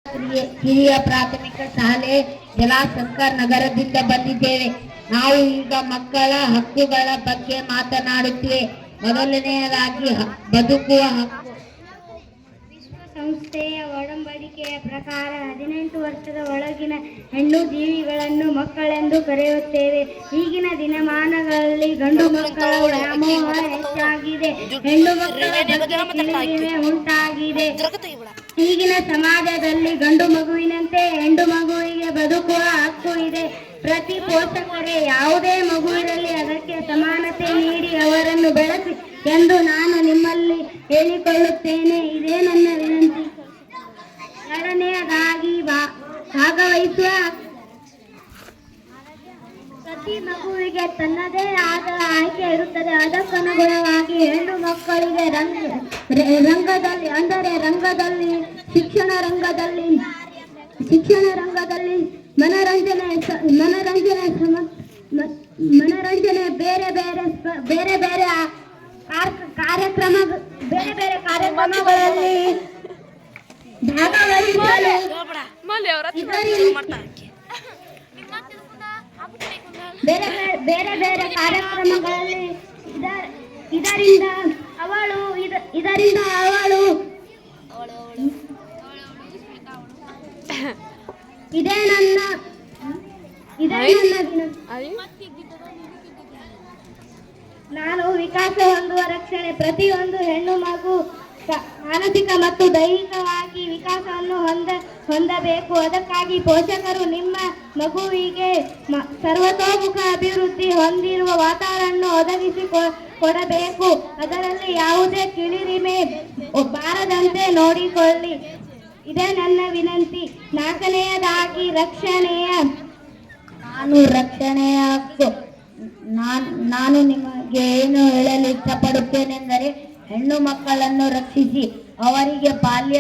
ಹಿರಿಯ ಪ್ರಾಥಮಿಕ ಶಾಲೆ ಜಲಶಂಕರ್ ನಗರದಿಂದ ಬಂದಿದ್ದೇವೆ. ನಾವು ಈಗ ಮಕ್ಕಳ ಹಕ್ಕುಗಳ ಬಗ್ಗೆ ಮಾತನಾಡುತ್ತೇವೆ. ಮೊದಲನೆಯದಾಗಿ ಬದುಕುವ ಹಕ್ಕು. ವಿಶ್ವಸಂಸ್ಥೆಯ ಒಡಂಬಡಿಕೆಯ ಪ್ರಕಾರ 18 ವರ್ಷದ ಒಳಗಿನ ಹೆಣ್ಣು ಜೀವಿಗಳನ್ನು ಮಕ್ಕಳೆಂದು ಕರೆಯುತ್ತೇವೆ. ಈಗಿನ ದಿನಮಾನಗಳಲ್ಲಿ ಗಂಡು ಮಕ್ಕಳ ವ್ಯಾಮೋಹ ಹೆಚ್ಚಾಗಿದೆ, ಹೆಣ್ಣು ಮಕ್ಕಳ ಬಗ್ಗೆ ಉಂಟಾಗಿದೆ. ಈಗಿನ ಸಮಾಜದಲ್ಲಿ ಗಂಡು ಮಗುವಿನಂತೆ ಹೆಣ್ಣು ಮಗುವಿಗೆ ಬದುಕುವ ಹಕ್ಕು ಇದೆ. ಪ್ರತಿ ಪೋಷಕರೇ ಯಾವುದೇ ಮಗುವಿನಲ್ಲಿ ಅದಕ್ಕೆ ಸಮಾನತೆ ನೀಡಿ ಅವರನ್ನು ಬೆಳೆಸಿ ಎಂದು ನಾನು ನಿಮ್ಮಲ್ಲಿ ಹೇಳಿಕೊಳ್ಳುತ್ತೇನೆ. ಇದೇ ನನ್ನ ವಿನಂತಿ. ಎರಡನೆಯದಾಗಿ ಭಾಗವಹಿಸುವ ಪ್ರತಿ ಮಗುವಿಗೆ ತನ್ನದೇ ಆದ ಆಯ್ಕೆ ಇರುತ್ತದೆ. ಅದಕ್ಕನುಗುಣವಾಗಿ ಹೆಣ್ಣು ಮಕ್ಕಳಿಗೆ ರಂಗದಲ್ಲಿ ಅಂದರೆ ಶಿಕ್ಷಣ ರಂಗದಲ್ಲಿ ಮನರಂಜನೆ ಬೇರೆ ಬೇರೆ ಕಾರ್ಯಕ್ರಮಗಳಲ್ಲಿ ಭಾಗವಹಿಸಲು ಬೇರೆ ಕಾರ್ಯಕ್ರಮಗಳಲ್ಲಿ ಇದರಿಂದ ಅವಳು ಇದೇ ನನ್ನ ನಾನು ವಿಕಾಸ ಹೊಂದುವ ರಕ್ಷಣೆ. ಪ್ರತಿಯೊಂದು ಹೆಣ್ಣು ಮಗು ಮಾನಸಿಕ ಮತ್ತು ದೈಹಿಕವಾಗಿ ವಿಕಾಸವನ್ನು ಹೊಂದಬೇಕು. ಅದಕ್ಕಾಗಿ ಪೋಷಕರು ನಿಮ್ಮ ಮಗುವಿಗೆ ಸರ್ವತೋಮುಖ ಅಭಿವೃದ್ಧಿ ಹೊಂದಿರುವ ವಾತಾವರಣ ಒದಗಿಸಿ ಕೊಡಬೇಕು. ಅದರಲ್ಲಿ ಯಾವುದೇ ಕಿಳಿರಿಮೆ ಬಾರದಂತೆ ನೋಡಿಕೊಳ್ಳಿ. ಇದೇ ನನ್ನ ವಿನಂತಿ. ನಾಲ್ಕನೆಯದಾಗಿ ರಕ್ಷಣೆಯ ಹಕ್ಕು. ನಾನು ನಿಮಗೆ ಏನು ಹೇಳಲು ಇಷ್ಟಪಡುತ್ತೇನೆಂದರೆ, ಹೆಣ್ಣು ಮಕ್ಕಳನ್ನು ರಕ್ಷಿಸಿ ಅವರಿಗೆ ಬಾಲ್ಯ